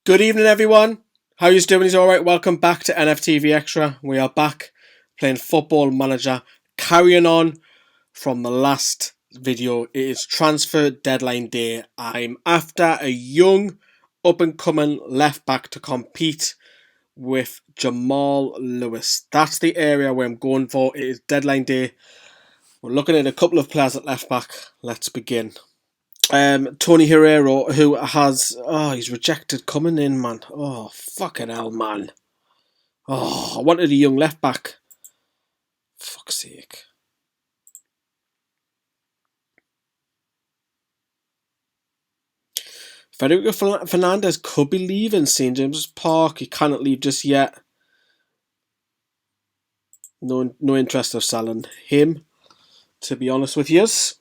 Good evening, everyone. How you doing? Is all right? Welcome back to NFTV Extra. We are back playing Football Manager, carrying on from the last video. It is transfer deadline day. I'm after a young, up-and-coming left-back to compete with Jamal Lewis. That's the area where I'm going for. It is deadline day. We're looking at a couple of players at left-back. Let's begin. Tony Herrero, who has... Oh, he's rejected coming in, man. Oh, fucking hell, man. Oh, I wanted a young left-back. Fuck's sake. Federico Fernandez could be leaving St James's Park. He cannot leave just yet. No interest of selling him, to be honest with yous.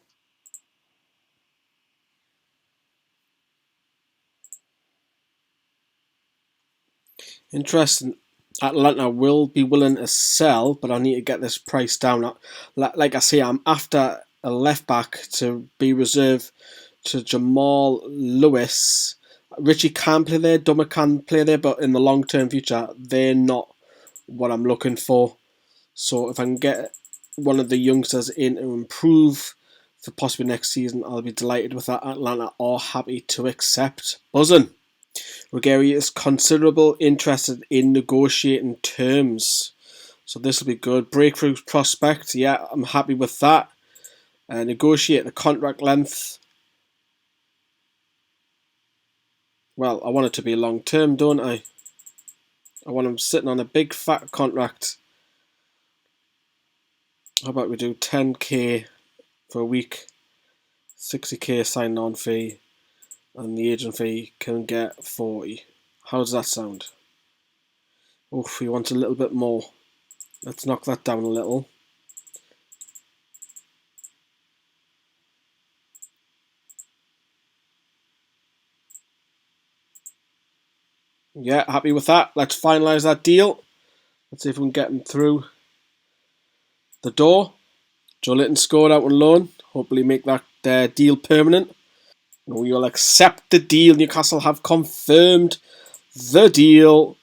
Interesting. Atlanta will be willing to sell, but I need to get this price down. Like I say, I'm after a left back to be reserved to Jamal Lewis. Richie can play there, Dummer can play there, but in the long-term future, they're not what I'm looking for. So if I can get one of the youngsters in to improve for possibly next season, I'll be delighted with that. Atlanta are happy to accept. Buzzing. Ruggieri is considerable interested in negotiating terms. So this will be good. Breakthrough prospect. Yeah, I'm happy with that. Negotiate the contract length. Well, I want it to be long term, don't I? I want him sitting on a big fat contract. How about we do 10k for a week, 60k sign on fee, and the agent fee can get 40. How does that sound? Oof, he wants a little bit more. Let's knock that down a little. Yeah, happy with that. Let's finalise that deal. Let's see if we can get him through the door. Joe Litton scored out on loan. Hopefully make that deal permanent. We will accept the deal. Newcastle have confirmed the deal.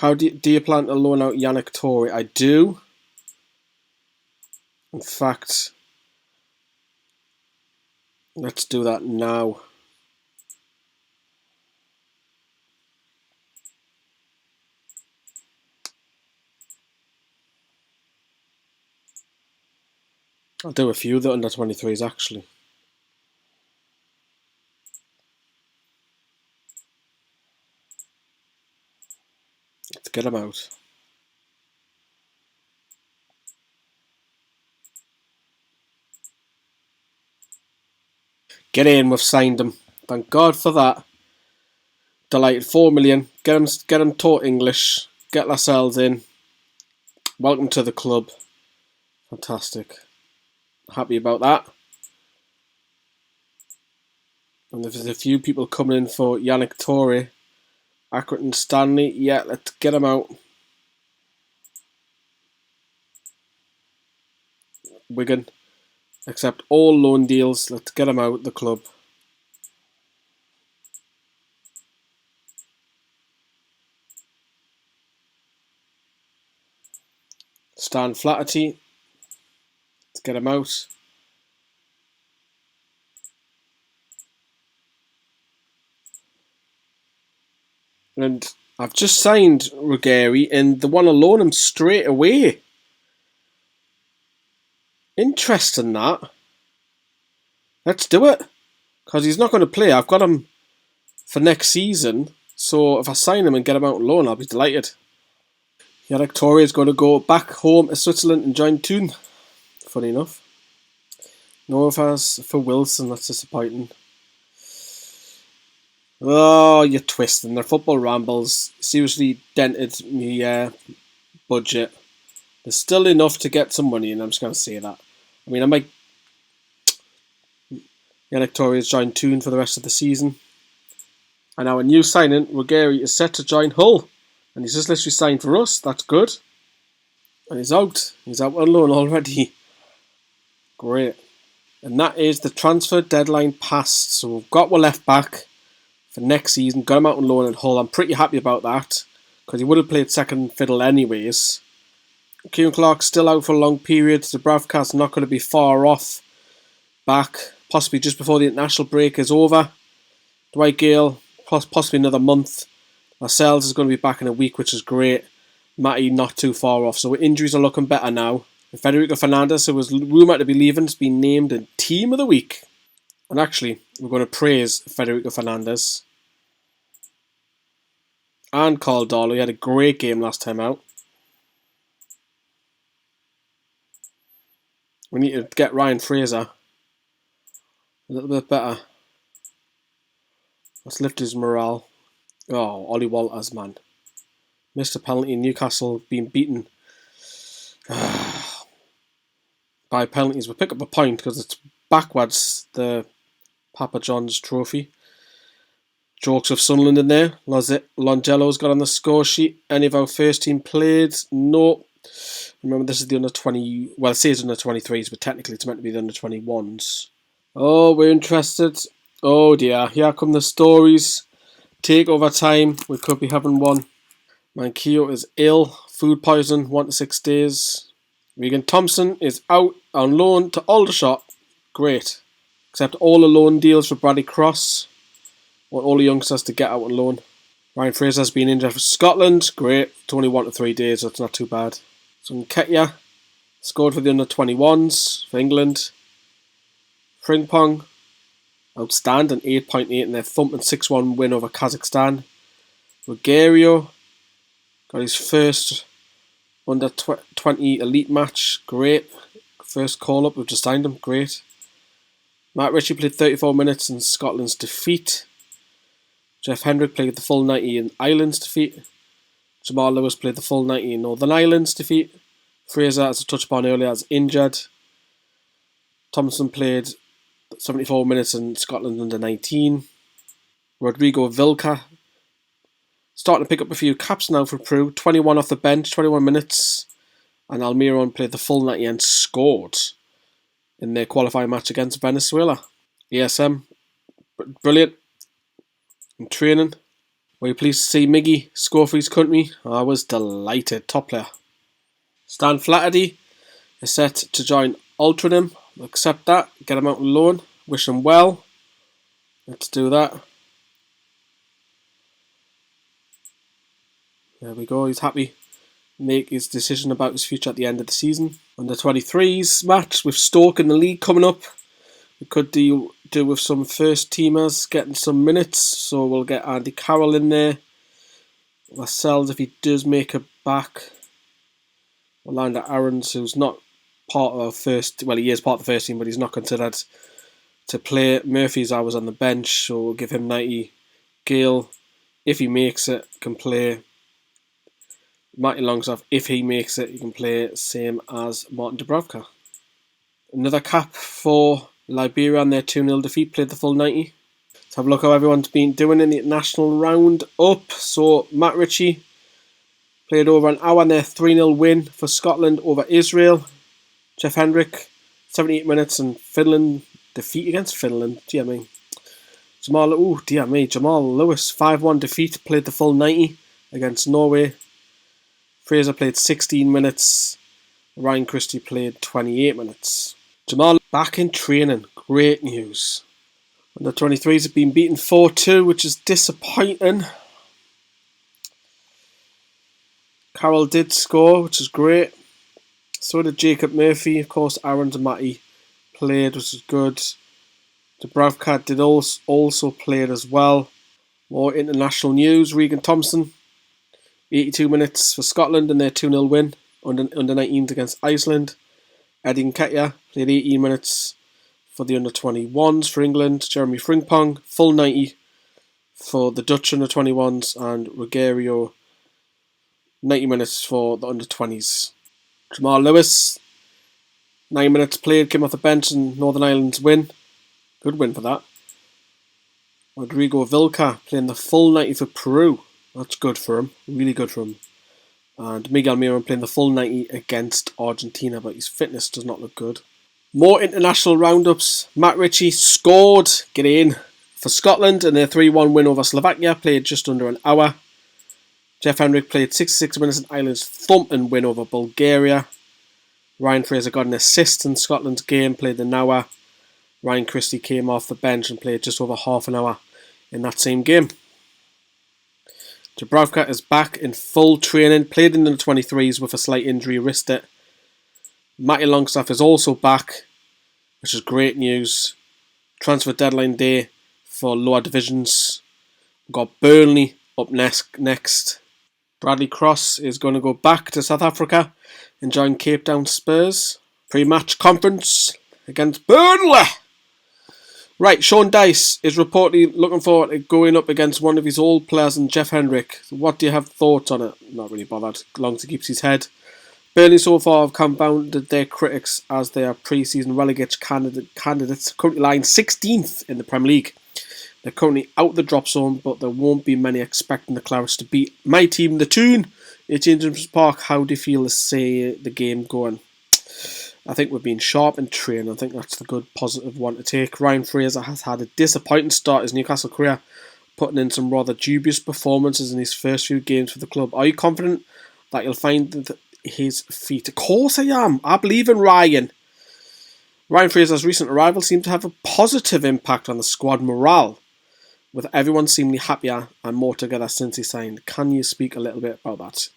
How do you plan to loan out Yannick Torre? I do. In fact, let's do that now. I'll do a few of the under 23s actually. Let's get them out. Get in, we've signed them. Thank God for that. Delighted. 4 million. Get them taught English. Get ourselves in. Welcome to the club. Fantastic. Happy about that. And there's a few people coming in for Yannick Torre. Accrington Stanley. Yeah, let's get them out. Wigan. Accept all loan deals. Let's get them out the club. Stan Flaherty. Let's get him out. And I've just signed Ruggieri and they want to loan him straight away. Interesting that. Let's do it. Because he's not going to play. I've got him for next season. So if I sign him and get him out on loan, I'll be delighted. Yannick Torre is going to go back home to Switzerland and join Thun. Funny enough. No offers for Wilson. That's disappointing. Oh, you're twisting. Their football rambles seriously dented my budget. There's still enough to get some money, and I'm just going to say that. I mean, I might... Yannick Torre has joined Thun for the rest of the season. And now a new signing, Ruggieri, is set to join Hull. And he's just literally signed for us. That's good. And he's out. He's out on loan already. Great. And that is the transfer deadline passed. So we've got our left back. for next season. Got him out on loan at Hull. I'm pretty happy about that because he would have played second fiddle anyways. Kieran Clark's still out for a long period. Dubravka's not going to be far off. Back, possibly just before the international break is over. Dwight Gale, possibly another month. Lascelles is going to be back in a week, which is great. Matty not too far off. So injuries are looking better now. And Federico Fernandez, who was rumoured to be leaving, has been named in Team of the Week. And actually, we're going to praise Federico Fernandez. And Carl Darlow. He had a great game last time out. We need to get Ryan Fraser a little bit better. Let's lift his morale. Oh, Ollie Walters, man. Missed a penalty in Newcastle, being beaten by penalties. We'll pick up a point because it's backwards, the Papa John's trophy. Jokes of Sunderland in there. Longello's got on the score sheet. Any of our first team played? No. Remember, this is the under 20. Well, it says under 23s, but technically it's meant to be the under 21s. Oh, we're interested. Oh dear, here come the stories. Takeover time. We could be having one. Manquillo is ill. Food poison. 1 to 6 days. Regan Thompson is out on loan to Aldershot. Great. Except all the loan deals for Bradley Cross. Want all the youngsters to get out on loan. Ryan Fraser has been injured for Scotland. Great. It's only 1 to 3 days, so it's not too bad. So Nketiah scored for the under 21s for England. Frimpong, outstanding, 8.8 in their thumping 6-1 win over Kazakhstan. Rogerio got his first under 20 elite match. Great. First call up, we've just signed him. Great. Matt Ritchie played 34 minutes in Scotland's defeat. Jeff Hendrick played the full 90 in Ireland's defeat. Jamal Lewis played the full 90 in Northern Ireland's defeat. Fraser, as I touched upon earlier, is injured. Thompson played 74 minutes in Scotland under 19. Rodrigo Vilca starting to pick up a few caps now for Peru. 21 off the bench, 21 minutes. And Almiron played the full 90 and scored in their qualifying match against Venezuela. ESM, brilliant. In training. Were you pleased to see Miggy score for his country? I was delighted. Top player. Stan Flaherty is set to join Altrincham. Accept that. Get him out on loan. Wish him well. Let's do that. There we go. He's happy. Make his decision about his future at the end of the season. Under 23s match with Stoke in the league coming up. We could do with some first teamers getting some minutes, so we'll get Andy Carroll in there. Lascelles, if he does make it back. Orlando Aarons, who's not part of our first, well, he is part of the first team, but he's not considered to play. Murphy's hours on the bench, so we'll give him 90. Gale, if he makes it, can play. Matty Longstaff, if he makes it, he can play same as Martin Dubravka. Another cap for Liberia on their 2-0 defeat, played the full 90. Let's have a look how everyone's been doing in the international round up. So Matt Ritchie played over an hour on their 3-0 win for Scotland over Israel. Jeff Hendrick, 78 minutes in Finland, defeat against Finland. Dear me. Jamal Lewis, 5-1 defeat, played the full 90 against Norway. Fraser played 16 minutes. Ryan Christie played 28 minutes. Jamal back in training. Great news. Under 23s have been beaten 4-2, which is disappointing. Carroll did score, which is great. So did Jacob Murphy. Of course, Aaron and Matty played, which is good. Dubravka did also played as well. More international news. Regan Thompson, 82 minutes for Scotland in their 2-0 win under 19s against Iceland. Eddie Nketiah played 18 minutes for the under 21s for England. Jeremy Frimpong, full 90 for the Dutch under 21s, and Rogerio, 90 minutes for the under 20s. Jamal Lewis, 9 minutes played, came off the bench in Northern Ireland's win. Good win for that. Rodrigo Vilca playing the full 90 for Peru. That's good for him, really good for him. And Miguel Almiron playing the full 90 against Argentina, but his fitness does not look good. More international roundups. Matt Ritchie scored. Get in. For Scotland, in their 3-1 win over Slovakia, played just under an hour. Jeff Hendrick played 66 minutes in Ireland's thumping win over Bulgaria. Ryan Fraser got an assist in Scotland's game, played an hour. Ryan Christie came off the bench and played just over half an hour in that same game. Dubravka is back in full training, played in the 23s with a slight injury, wrist it. Matty Longstaff is also back, which is great news. Transfer deadline day for lower divisions. We've got Burnley up next. Bradley Cross is going to go back to South Africa and join Cape Town Spurs. Pre-match conference against Burnley. Right, Sean Dyche is reportedly looking forward to going up against one of his old players in Jeff Hendrick. What do you have thoughts on it? Not really bothered, as long as he keeps his head. Burnley so far have confounded their critics as they are pre-season relegation candidates, currently lying 16th in the Premier League. They're currently out the drop zone, but there won't be many expecting the Clarets to beat my team, the Toon, at James Park. How do you feel to see the game going? I think we've been sharp in training. I think that's the good positive one to take. Ryan Fraser has had a disappointing start his Newcastle career, putting in some rather dubious performances in his first few games for the club. Are you confident that you'll find his feet? Of course I am. I believe in Ryan. Ryan Fraser's recent arrival seemed to have a positive impact on the squad morale, with everyone seemingly happier and more together since he signed. Can you speak a little bit about that?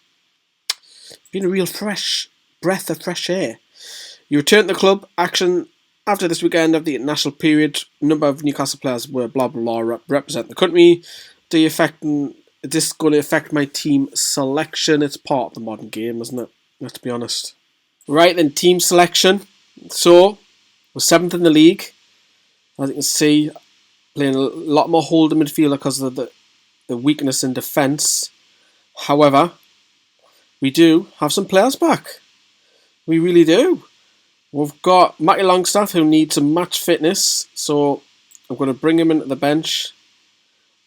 Been a real fresh breath of fresh air. You returned to the club. Action after this weekend of the international period. A number of Newcastle players were blah blah blah represent the country. Is this going to affect my team selection? It's part of the modern game, isn't it? Let's be honest. Right then, team selection. So, we're 7th in the league. As you can see, playing a lot more holding midfielder because of the weakness in defence. However, we do have some players back. We really do. We've got Matty Longstaff, who needs some match fitness, so I'm going to bring him into the bench,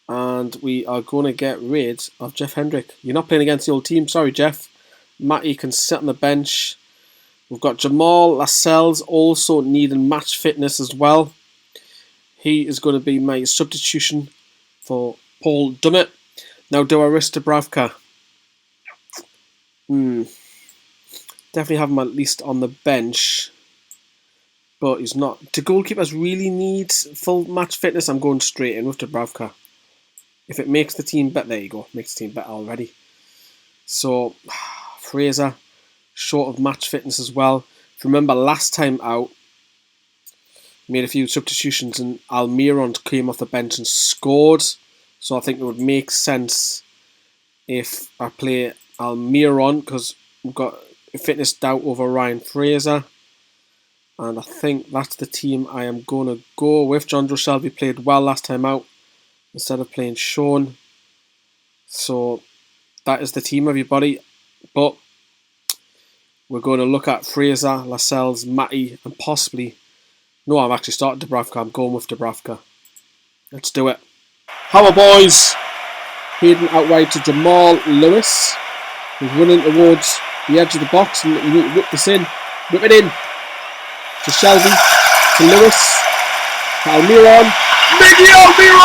and we are going to get rid of Jeff Hendrick. You're not playing against the old team, sorry Jeff. Matty can sit on the bench. We've got Jamal Lascelles also needing match fitness as well. He is going to be my substitution for Paul Dummett. Now, do I risk Dubravka? Definitely have him at least on the bench. But he's not. Do goalkeepers really need full match fitness? I'm going straight in with Dubravka. If it makes the team better, there you go. Makes the team better already. So, Fraser, short of match fitness as well. If you remember last time out, made a few substitutions and Almiron came off the bench and scored. So I think it would make sense if I play Almiron because we've got a fitness doubt over Ryan Fraser. And I think that's the team I am going to go with. John Joe Shelby played well last time out instead of playing Sean. So that is the team, everybody. But we're going to look at Fraser, Lascelles, Matty, and possibly... No, I'm actually starting Dubravka. I'm going with Dubravka. Let's do it. How are boys? Heading out wide to Jamal Lewis. He's running towards the edge of the box and you need to whip this in. Whip it in. To Shelby. To Lewis. To Almiron. Miggy Almiron!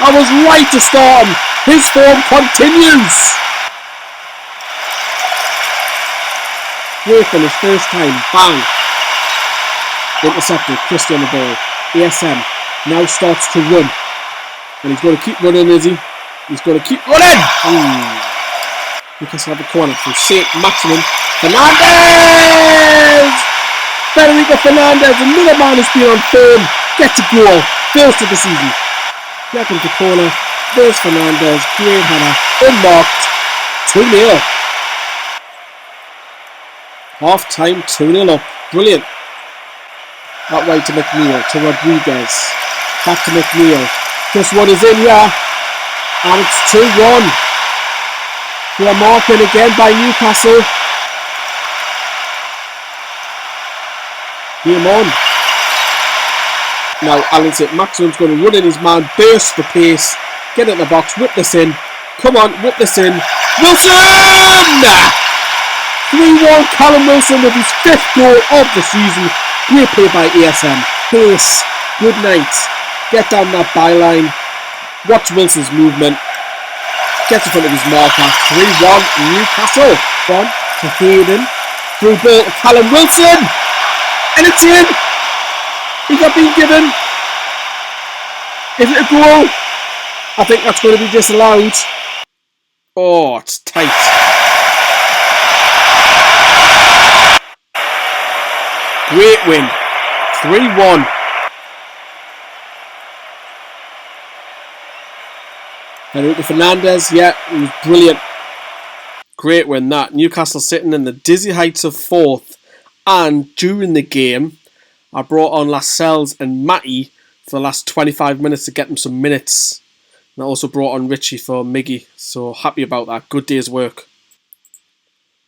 I was right to start him. His form continues. Great finish, first time, bang. Intercepted, Christie on the ball. ASM now starts to run. And he's going to keep running, is he? He's going to keep running! Newcastle have a corner from saint-maximin. Fernandez! Federico Fernandez, another man who's been on form. Gets a goal, first of the season. Back into the corner. There's Fernandez, great header, unmarked. 2-0. Half time, 2-0 up. Brilliant. That way to McNeil, to Rodriguez. Back to McNeil. This one is in, yeah. And it's 2-1. Clear marking again by Newcastle. Game on. Now, Alan Saint-Maximin's going to run in his man, burst the pace, get in the box, whip this in. Come on, whip this in. Wilson! 3-1, Callum Wilson with his 5th goal of the season. Great play by ASM. Pace. Good night. Get down that byline. Watch Wilson's movement. Gets in front of his marker. 3-1 Newcastle. From to Hayden. Through ball to Callum Wilson. And it's in. He got been given. Is it a goal? I think that's going to be disallowed. Oh, it's tight. Great win. 3-1. Enrique Fernandez, yeah, it was brilliant. Great win that. Newcastle sitting in the dizzy heights of 4th. And during the game, I brought on Lascelles and Matty for the last 25 minutes to get them some minutes. And I also brought on Richie for Miggy. So happy about that. Good day's work.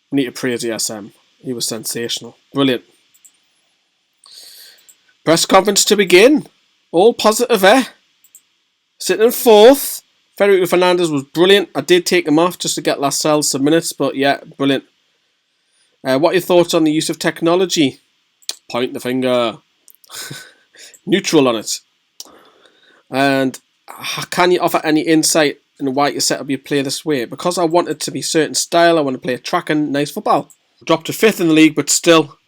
We need to praise ESM. He was sensational. Brilliant. Press conference to begin. All positive, eh? Sitting in 4th. Federico Fernandez was brilliant. I did take him off just to get Lascelles some minutes, but yeah, brilliant. What are your thoughts on the use of technology? Point the finger. Neutral on it. And can you offer any insight into why you set up your play this way? Because I want it to be certain style. I want to play attracting, nice football. Dropped to 5th in the league, but still,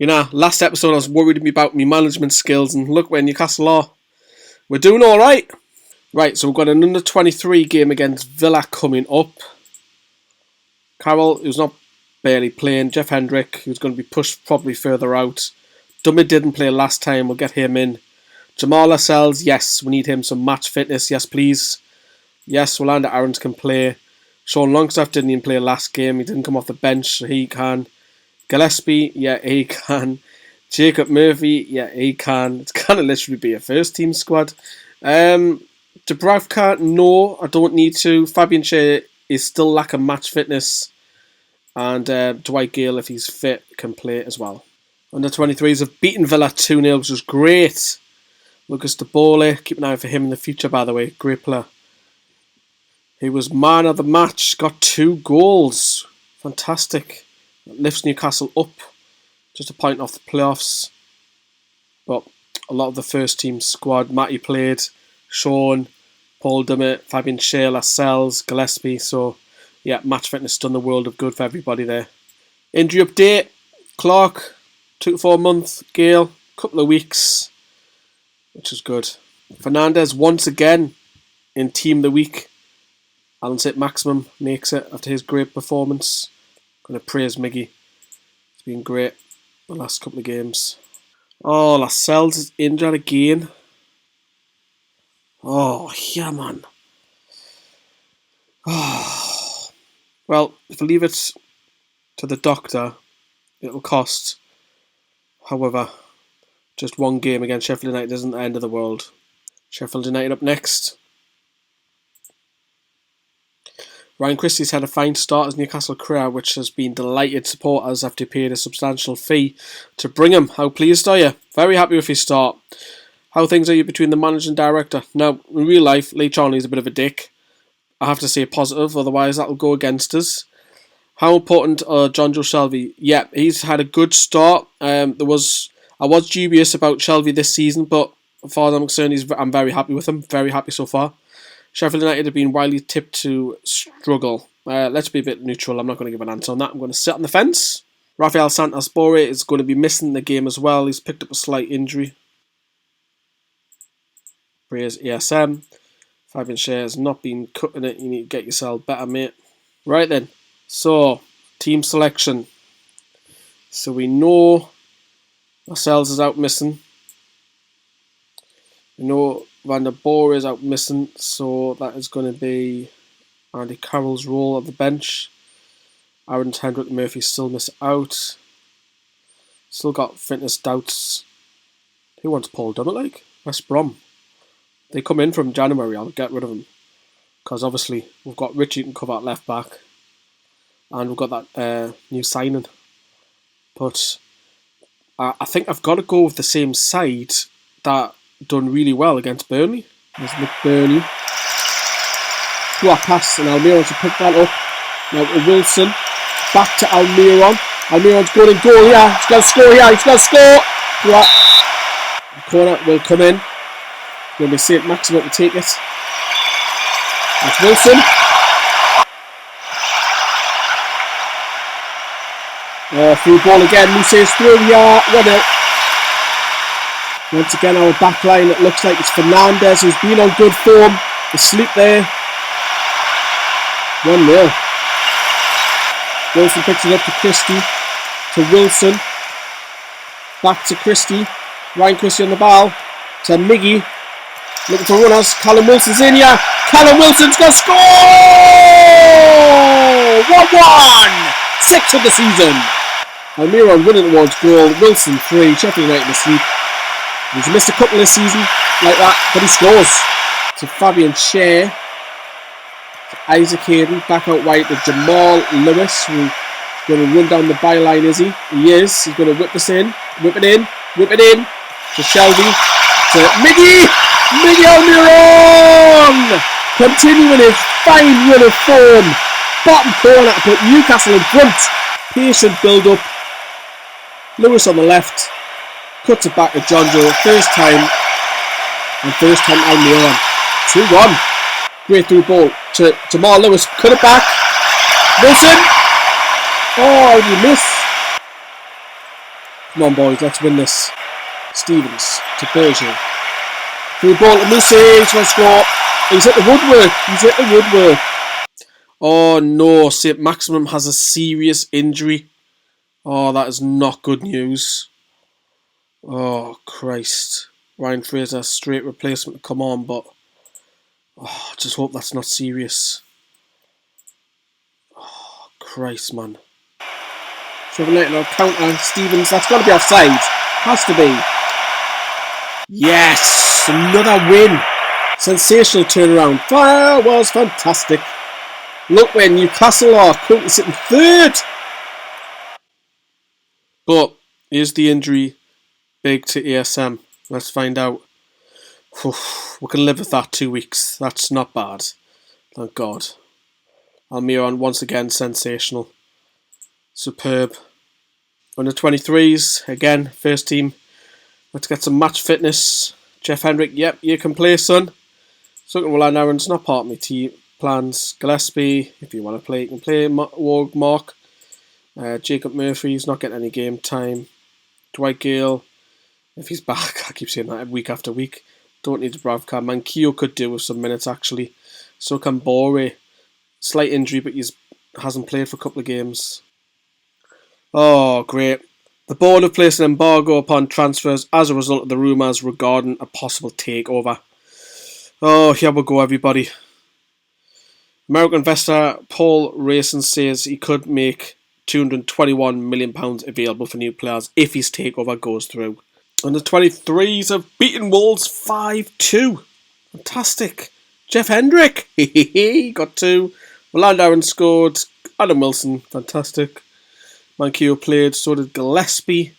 you know, last episode I was worried about my management skills, and look where Newcastle are. We're doing all right. Right, so we've got an under-23 game against Villa coming up. Carroll, who's not barely playing. Jeff Hendrick, who's going to be pushed probably further out. Dummy didn't play last time. We'll get him in. Jamal Lascelles, yes, we need him some match fitness. Yes, please. Yes, Rolanda Aarons can play. Sean Longstaff didn't even play last game. He didn't come off the bench, so he can. Gillespie, yeah, he can. Jacob Murphy, yeah, he can. It's going to literally be a first-team squad. Dubravka, no, I don't need to. Fabian Schär is still lacking match fitness. And Dwight Gale, if he's fit, can play as well. Under 23s have beaten Villa 2-0, which was great. Lucas De Bolle, keep an eye out for him in the future, by the way. Great player. He was man of the match, got 2 goals. Fantastic. That lifts Newcastle up. Just a point off the playoffs. But a lot of the first team squad, Matty played, Sean, Paul Dummett, Fabian Schär, Lascelles, Gillespie. So, yeah, match fitness done the world of good for everybody there. Injury update. Clark, 2 to 4 months. Gale, couple of weeks, which is good. Fernandez once again in Team of the Week. Alan saint-maximin makes it after his great performance. Going to praise Miggy. It's been great the last couple of games. Oh, Lascelles is injured again. Oh, yeah, man. Oh. Well, if I leave it to the doctor, it'll cost. However, just 1 game against Sheffield United isn't the end of the world. Sheffield United up next. Ryan Christie's had a fine start as Newcastle career, which has been delighted supporters after he paid a substantial fee to bring him. How pleased are you? Very happy with his start. How things are you between the manager and director? Now, in real life, Lee Charnley's a bit of a dick. I have to say positive, otherwise that'll go against us. How important are John Joe Shelvey? Yeah, he's had a good start. I was dubious about Shelvey this season, but as far as I'm concerned, I'm very happy with him. Very happy so far. Sheffield United have been widely tipped to struggle. Let's be a bit neutral. I'm not going to give an answer on that. I'm going to sit on the fence. Rafael Santos Borre is going to be missing the game as well. He's picked up a slight injury. Praise ESM. Fabian Schär has not been cutting it. You need to get yourself better, mate. Right then. So, team selection. So we know Lascelles is out missing. We know Van der Boer is out missing, so that is going to be Andy Carroll's role at the bench. Aaron Hendrick Murphy still miss out. Still got fitness doubts. Who wants Paul Dummett like? West Brom. They come in from January, I'll get rid of them. Because obviously we've got Richie who can cover at left back. And we've got that new signing. But I think I've got to go with the same side that done really well against Burnley. There's McBurney. What a pass, and Almiron to pick that up. Now to Wilson. Back to Almiron. Almiron's going in goal here. He's going to score here. He's going to score. Right. Corner will come in. Will be Saint-Maximin to take it. That's Wilson. Through ball again. Mousse's through. Yeah, 1-0. Once again, our back line, it looks like it's Fernandez who's been on good form. Asleep there. 1-0. Wilson picks it up to Christie. To Wilson. Back to Christie. Ryan Christie on the ball. To Miggy. Looking for runners. Callum Wilson's in here. Callum Wilson's going to score! 1-1! 6th of the season. Almiron winning towards goal. Wilson 3. Sheffield United asleep. He's missed a couple this season like that, but he scores. To Fabian Scher. To Isaac Hayden. Back out wide to Jamal Lewis. Who's going to run down the byline, is he? He is. He's going to whip this in. Whip it in. Whip it in. To Shelby. To Miggy. Miggy Almiron! Continuing his fine run of form. Bottom corner to put Newcastle in front. Patient build up. Lewis on the left. Cuts it back to John Joe. First time. And first time Almiron. 2-1. Great through ball to Jamal Lewis. Cut it back. Wilson. Oh, you miss. Come on, boys. Let's win this. Stevens to Berger. Through ball to Mousse. He's going to score. He's at the woodwork. He's at the woodwork. Oh no. Saint-Maximin has a serious injury. Oh, that is not good news. Oh, Christ. Ryan Fraser, straight replacement to come on, but I just hope that's not serious. Oh, Christ, man. Sheffield United on counter. Stevens, that's got to be offside. Has to be. Yes! Another win. Sensational turnaround. That was fantastic. Look where Newcastle are currently sitting third. But here's the injury. Big to ASM. Let's find out. We can live with that 2 weeks. That's not bad. Thank God. Almiron once again sensational. Superb. Under 23s. Again, first team. Let's get some match fitness. Jeff Hendrick. Yep, you can play, son. Sutton Willan Aaron's not part of my team plans. Gillespie, if you want to play, you can play. Ward Mark. Jacob Murphy's not getting any game time. Dwight Gale. If he's back, I keep saying that week after week. Don't need Bravka. Mankio could do with some minutes actually. So can Bore. Slight injury, but he hasn't played for a couple of games. Oh, great. The board have placed an embargo upon transfers as a result of the rumours regarding a possible takeover. Oh, here we go, everybody. American investor Paul Rayson says he could make £221 million available for new players if his takeover goes through. And the 23s have beaten Wolves 5-2. Fantastic. Jeff Hendrick. Got 2. Willan Aaron scored. Adam Wilson. Fantastic. Mankio played. So did Gillespie.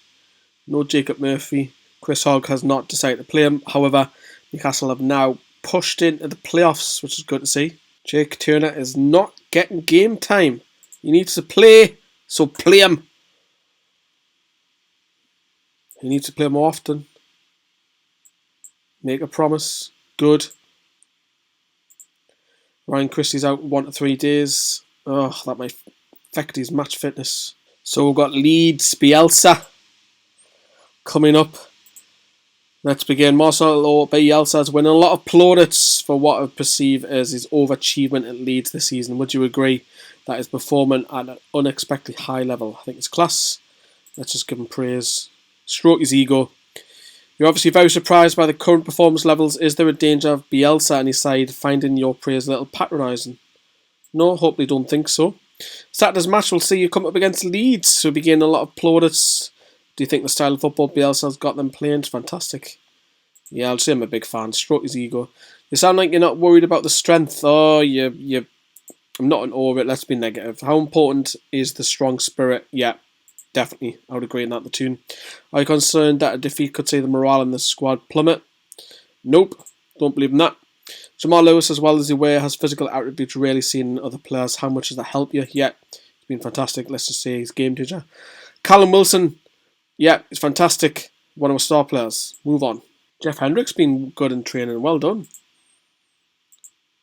No Jacob Murphy. Chris Hogg has not decided to play him. However, Newcastle have now pushed into the playoffs, which is good to see. Jake Turner is not getting game time. He needs to play. So play him. He needs to play more often. Make a promise. Good. Ryan Christie's out 1 to 3 days. Oh, that might affect his match fitness. So we've got Leeds, Bielsa coming up. Let's begin. Marcelo Bielsa is winning a lot of plaudits for what I perceive as his overachievement at Leeds this season. Would you agree that he's performing at an unexpectedly high level? I think it's class. Let's just give him praise. Stroke his ego. You're obviously very surprised by the current performance levels. Is there a danger of Bielsa and his side finding your praise a little patronising? No, hopefully don't think so. Saturday's match will see you come up against Leeds, so we'll be getting a lot of plaudits. Do you think the style of football Bielsa's got them playing is fantastic? Yeah, I'll say I'm a big fan. Stroke his ego. You sound like you're not worried about the strength. Oh, I'm not in awe of it. Let's be negative. How important is the strong spirit? Yeah. Definitely, I would agree on that, the tune. Are you concerned that a defeat could see the morale in the squad plummet? Nope, don't believe in that. Jamal Lewis, as well as he wear, has physical attributes rarely seen in other players. How much does that help you? Yeah, he's been fantastic. Let's just say he's game changer. Callum Wilson, yeah, he's fantastic. One of our star players. Move on. Jeff Hendrick's been good in training. Well done.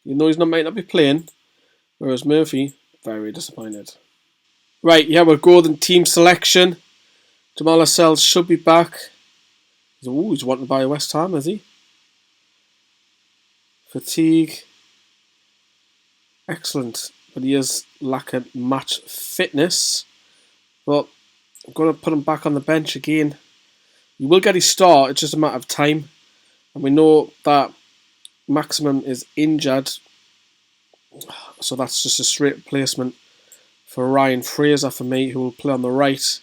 Even though he might not be playing. Whereas Murphy, very disappointed. Right, yeah, we'll go with the team selection. Jamal Lascelles should be back. Ooh, he's wanting to buy West Ham, is he? Fatigue. Excellent. But he is lacking match fitness. But I'm going to put him back on the bench again. He will get his start, it's just a matter of time. And we know that Maximum is injured. So that's just a straight replacement for Ryan Fraser for me, who will play on the right.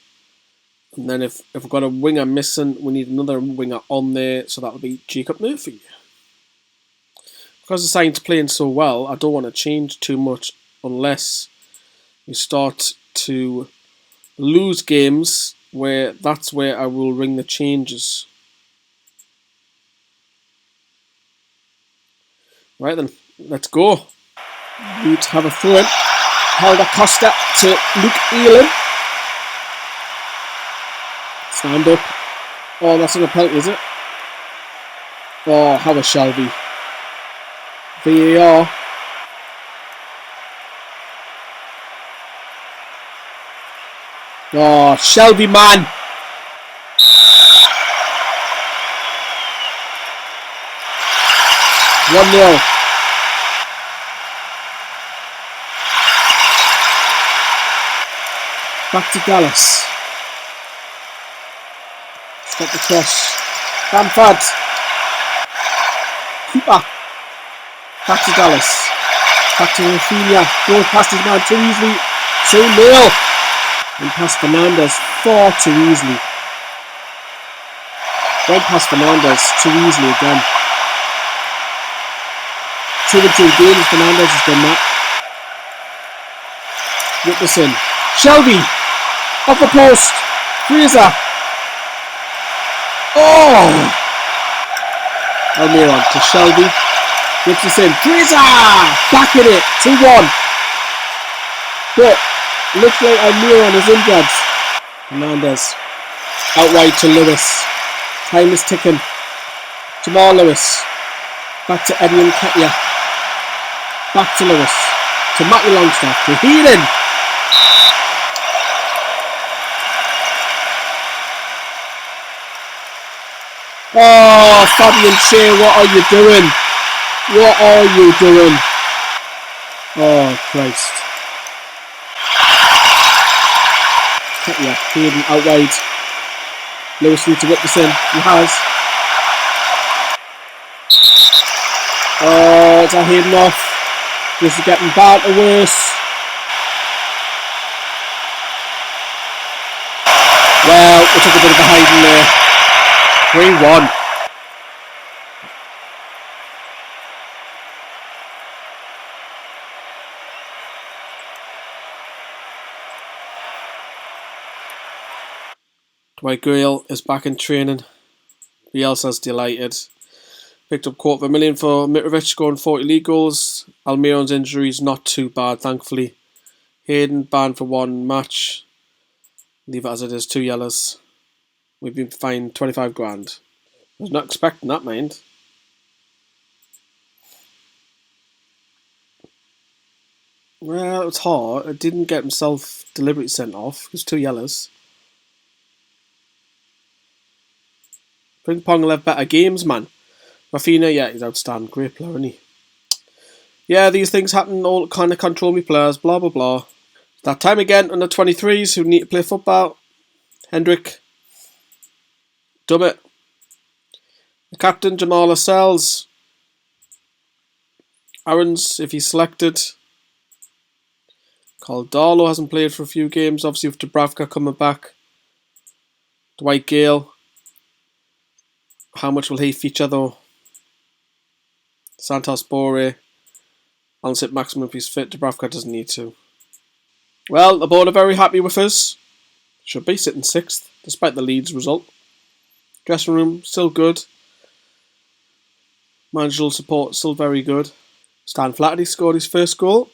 And then if we've got a winger missing, we need another winger on there. So that'll be Jacob Murphy. Because the side's playing so well, I don't want to change too much unless we start to lose games where that's where I will ring the changes. Right then, let's go. Leeds have a throw in. Helder Costa to Luke Elam. Stand up. Oh, that's not a penalty, is it? Oh, Howard Shelby. VAR. Oh, Shelby, man. One 0. Back to Dallas. Stop the cross. Bamford. Cooper. Back to Dallas. Back to Rafinha. Goes past his man too easily. 2-0. And past Fernandez far too easily. Went past Fernandez too easily again. 2 games Fernandez has done that. Whip this in. Shelby! Off the post! Fraser! Oh! Almiron to Shelby. Whips this in. Fraser! Back in it! 2-1. But looks like Almiron is injured. Fernandez. Out wide to Lewis. Time is ticking. Jamal Lewis. Back to Eddie Nketiah. Back to Lewis. To Matty Longstaff. To Heaton. Oh, Fabian Shea, what are you doing? What are you doing? Oh, Christ. Nketiah, Heaton out wide. Lewis needs to whip this in. He has. Oh, it's a Heaton off. This is getting bad or worse. Well, we took a bit of a hiding there. 3-1. Dwight Gale is back in training. Bielsa's delighted. Picked up $250,000 for Mitrovic, scoring 40 league goals. Almiron's injury is not too bad, thankfully. Hayden banned for 1 match. Leave it as it is, 2 yellows. We've been fined 25 grand. I was not expecting that, mind. Well, it's hard. It didn't get himself deliberately sent off. It was 2 yellows. Ping Pong will have better games, man. Rafinha, yeah, he's outstanding. Great player, isn't he? Yeah, these things happen. All kind of control me players. Blah, blah, blah. It's that time again. Under 23s who need to play football. Hendrick. Dub it. The captain, Jamal Lascelles. Aaron's, if he's selected. Caldalo hasn't played for a few games. Obviously with Dubravka coming back. Dwight Gale. How much will he feature though? Santos Bore. I'll sit maximum if he's fit. Dubravka doesn't need to. Well, the board are very happy with us. Should be sitting 6th, despite the Leeds result. Dressing room, still good. Managerial support, still very good. Stan Flaherty scored his first goal.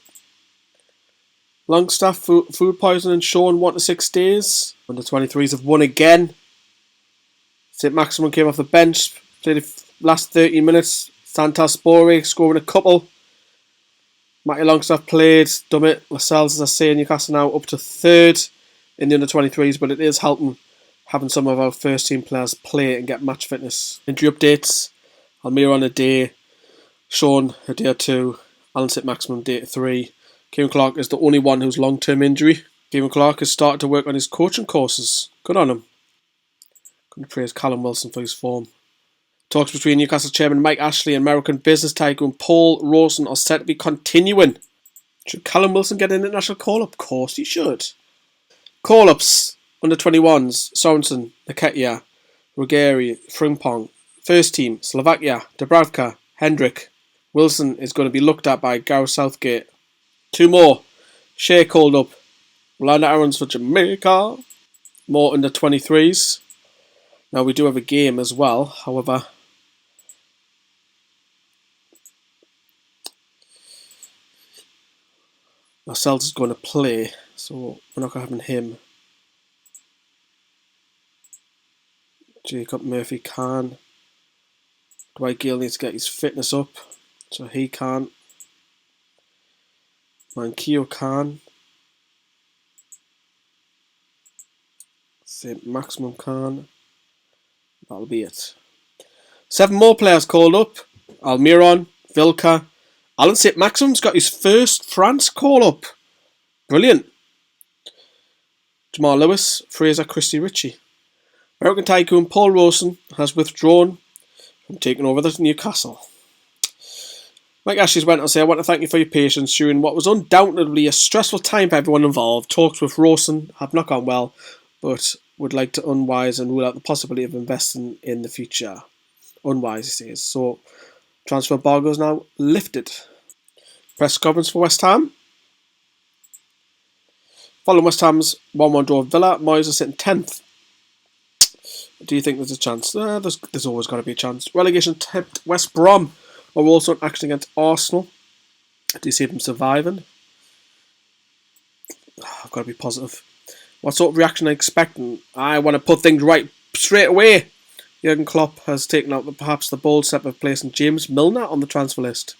Longstaff, food poisoning, Sean 1 to 6 days. Under 23s have won again. Saint-Maximin came off the bench, played the last 13 minutes. Santos Boré scoring a couple. Matty Longstaff played. Dummett, Lascelles, as I say, Newcastle now up to third in the under-23s, but it is helping having some of our first team players play and get match fitness. Injury updates: Almira a day, Sean a day or 2, Alan Saint-Maximin day 3. Kieran Clark is the only one who's long-term injury. Kieran Clark has started to work on his coaching courses. Good on him. Going to praise Callum Wilson for his form. Talks between Newcastle chairman Mike Ashley and American business tycoon Paul Rawson are set to be continuing. Should Callum Wilson get an international call-up? Of course he should. Call-ups: under 21s, Sorensen, Nketiah, Ruggieri, Frimpong. First team: Slovakia, Dubravka, Hendrick. Wilson is going to be looked at by Gareth Southgate. 2 more: Shea called up, Rolanda Aarons for Jamaica. More under 23s. Now we do have a game as well, however, Lascelles is going to play, so we're not going to have him. Jacob Murphy can. Dwight Gale needs to get his fitness up, so he can't. Mankio can. Saint-Maximin can. That'll be it. 7 more players called up. Almiron, Vilca. Alan Saint-Maximin's got his first France call-up. Brilliant. Jamal Lewis, Fraser, Christy Ritchie. American tycoon Paul Rawson has withdrawn from taking over the Newcastle. Mike Ashley's went on to say, I want to thank you for your patience during what was undoubtedly a stressful time for everyone involved. Talks with Rawson have not gone well, but would like to unwise and rule out the possibility of investing in the future. Unwise, he says. So, transfer embargo is now lifted. Press conference for West Ham. Following West Ham's 1-1 draw with Villa, Moyes is sitting 10th. Do you think there's a chance? There's always got to be a chance. Relegation tipped West Brom are also in action against Arsenal. Do you see them surviving? I've got to be positive. What sort of reaction are you expecting? I want to put things right straight away. Jurgen Klopp has taken out perhaps the bold step of placing James Milner on the transfer list.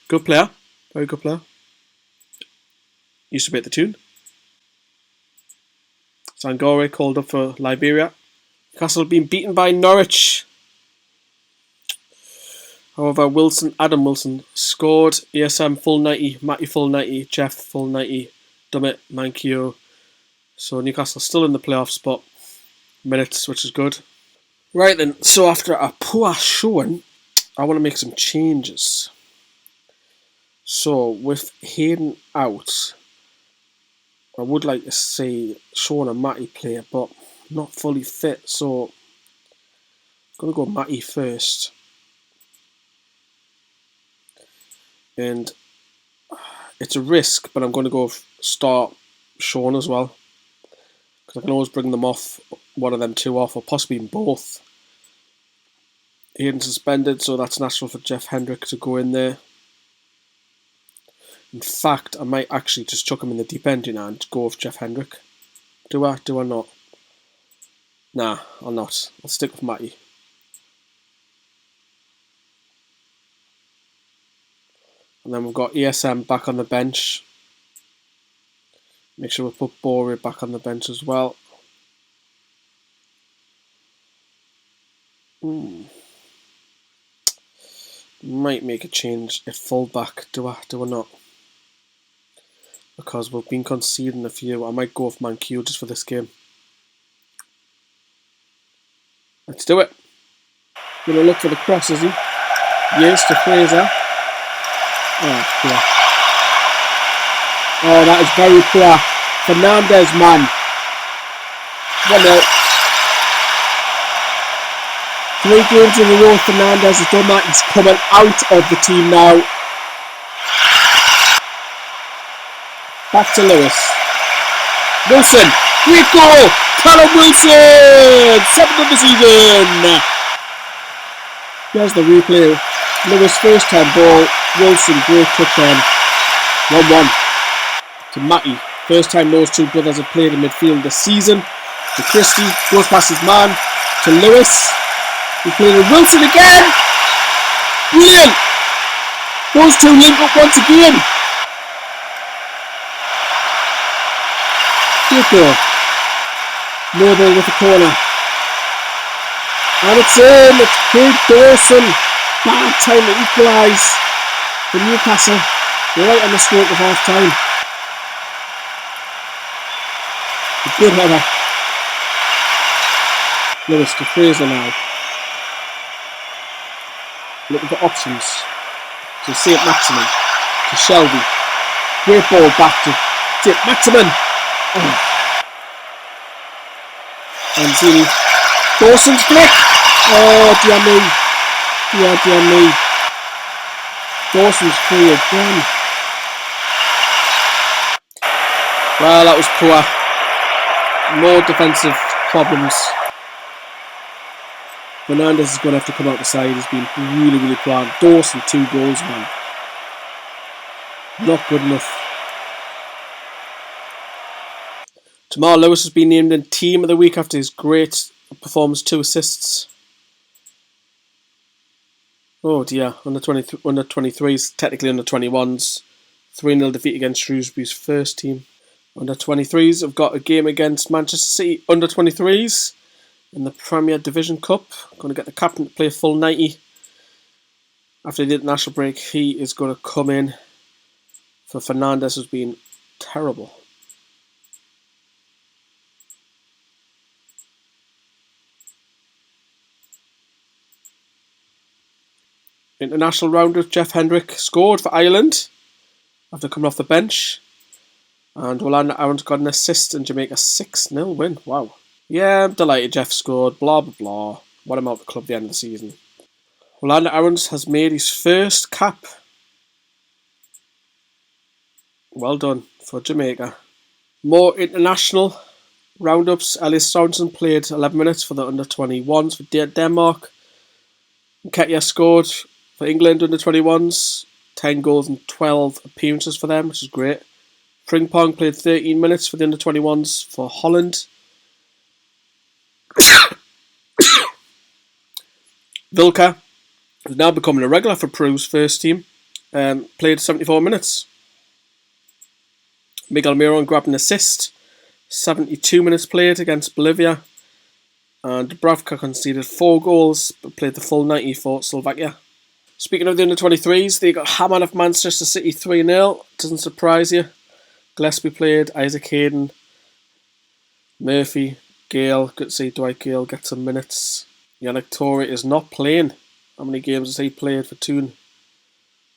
Good player. Very good player. Used to be at the tune. Sangore called up for Liberia. Newcastle being beaten by Norwich. However, Adam Wilson scored. ESM full 90, Matty full 90, Jeff full 90, Dummett, Mankio. So Newcastle still in the playoff spot. Minutes, which is good. Right then, so after a poor showing, I want to make some changes. So with Hayden out, I would like to see Sean and Matty play, but not fully fit, so I'm going to go Matty first. And it's a risk, but I'm going to go start Sean as well. Because I can always bring them off, one of them 2 off, or possibly both. Hayden suspended, so that's natural for Jeff Hendrick to go in there. In fact, I might actually just chuck him in the deep end, and go with Jeff Hendrick. Do I not? Nah, I'll not. I'll stick with Matty. And then we've got ESM back on the bench. Make sure we put Boré back on the bench as well. Might make a change at fullback. Do I not? Because we've been conceding a few. I might go with Mankio just for this game. Let's do it. Gonna look for the cross, is he? Yes, to Fraser. Oh, poor. Oh, that is very poor. Fernandez, man. 1-0. 3 games in a row, Fernandez has done that. He's coming out of the team now. Back to Lewis. Wilson. Great goal. Callum Wilson. 7th of the season. There's the replay. Lewis first time ball. Wilson, great touch on. 1-1. To Matty. First time those two brothers have played in midfield this season. To Christie. Goes past his man. to Lewis. He played with Wilson again. Brilliant. Those two link up once again. Good goal. Noble with the corner. And it's in. It's Craig Dawson. Bad time to equalise for Newcastle. Right on the stroke of half time. A good header. Lewis to Fraser now. Looking for options. To saint-maximin. To Shelby. Great ball back to saint-maximin. Oh. And Zini. Dawson's flick. Oh, dear me. Yeah, dear me. Dawson's free again. Well, that was poor. More defensive problems. Fernandez is going to have to come out the side. He's been really, really poor. Dawson, 2 goals, man. Not good enough. Jamal Lewis has been named in Team of the Week after his great performance, 2 assists. Oh dear, under 23s, technically under 21s. 3-0 defeat against Shrewsbury's first team. Under 23s have got a game against Manchester City under 23s in the Premier Division Cup. Going to get the captain to play a full 90. After the international break, he is going to come in for Fernandez, who's been terrible. International roundup, Jeff Hendrick scored for Ireland after coming off the bench. And Rolando Aaron's got an assist in Jamaica's 6-0 win. Wow. Yeah, I'm delighted Jeff scored. Blah, blah, blah. Want him out of the club at the end of the season. Rolando Aarons has made his first cap. Well done for Jamaica. More international roundups. Elias Sorensen played 11 minutes for the under-21s for Denmark. Nketiah scored for England under-21s. 10 goals and 12 appearances for them, which is great. Frimpong played 13 minutes for the under-21s for Holland. Vilka, who's now becoming a regular for Peru's first team, played 74 minutes. Miguel Miron grabbed an assist. 72 minutes played against Bolivia. And Dubravka conceded 4 goals, but played the full 90 for Slovakia. Speaking of the under-23s, they got hammered off Manchester City 3-0. Doesn't surprise you. Gillespie played, Isaac Hayden, Murphy, Gale. Good to see Dwight Gale get some minutes. Yannick Torre is not playing. How many games has he played for Toon?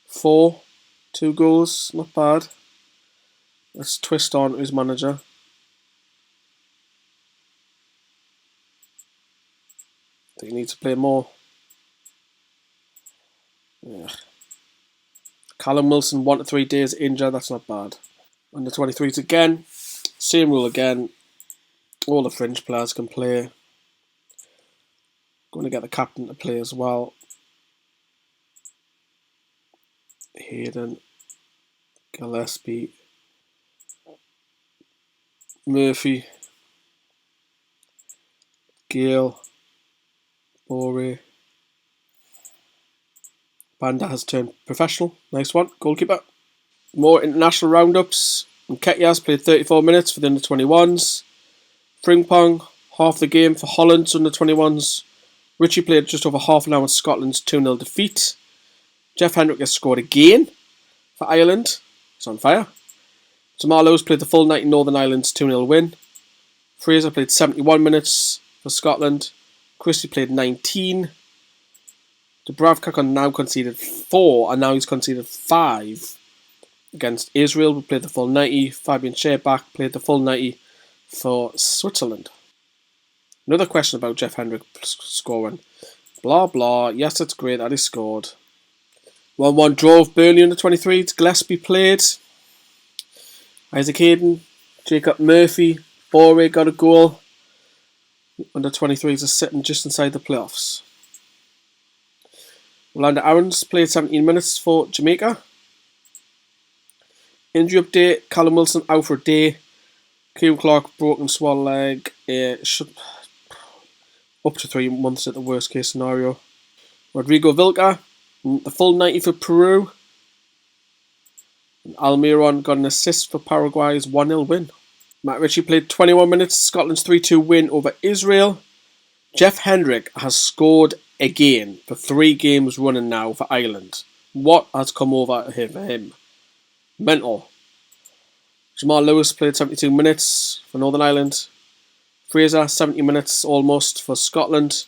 4. 2 goals, not bad. Let's twist on his manager. I think he needs to play more. Yeah. Callum Wilson, 1 to 3 days injured, that's not bad. Under 23s again. Same rule again. All the fringe players can play. Going to get the captain to play as well. Hayden, Gillespie, Murphy, Gale, Bore. Banda has turned professional. Nice one. Goalkeeper. More international roundups. Nketiah has played 34 minutes for the under-21s. Frimpong, half the game for Holland's under-21s. Richie played just over half an hour in Scotland's 2-0 defeat. Jeff Hendrick has scored again for Ireland. He's on fire. Jamal Lewis played the full night in Northern Ireland's 2-0 win. Fraser played 71 minutes for Scotland. Christie played 19. Dubravka now conceded 4, and now he's conceded 5 against Israel. We played the full 90. Fabian Scherbach played the full 90 for Switzerland. Another question about Jeff Hendrick scoring. Blah, blah. Yes, it's great that he scored. 1-1 drove Burnley under 23s. Gillespie played. Isaac Hayden, Jacob Murphy, Bore got a goal. Under 23s are sitting just inside the playoffs. Rolando Aarons played 17 minutes for Jamaica. Injury update, Callum Wilson out for a day. Kieran Clark broken swallow leg. Up to 3 months at the worst case scenario. Rodrigo Vilca, the full 90 for Peru. And Almiron got an assist for Paraguay's 1-0 win. Matt Ritchie played 21 minutes, Scotland's 3-2 win over Israel. Jeff Hendrick has scored again for 3 games running now for Ireland. What has come over him? Mental. Jamal Lewis played 72 minutes for Northern Ireland. Fraser, 70 minutes almost for Scotland.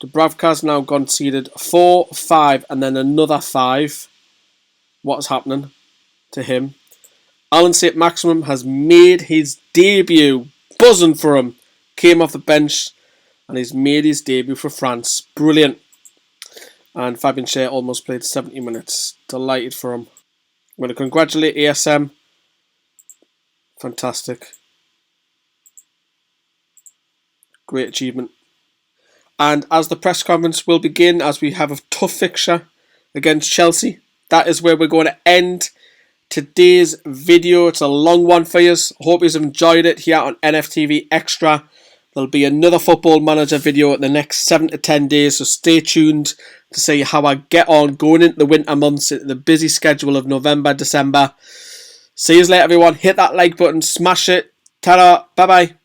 Dubravka's now conceded 4, 5 and then another 5. What's happening to him? Alan Saint-Maximin has made his debut. Buzzing for him. Came off the bench and he's made his debut for France. Brilliant. And Fabien Cher almost played 70 minutes. Delighted for him. I'm going to congratulate ASM. Fantastic. Great achievement. And as the press conference will begin, as we have a tough fixture against Chelsea, that is where we're going to end today's video. It's a long one for you. Hope you've enjoyed it here on NFTV Extra. There'll be another Football Manager video in the next 7 to 10 days, so stay tuned to see how I get on going into the winter months, into the busy schedule of November, December. See you later, everyone. Hit that like button, smash it. Ta-da, bye-bye.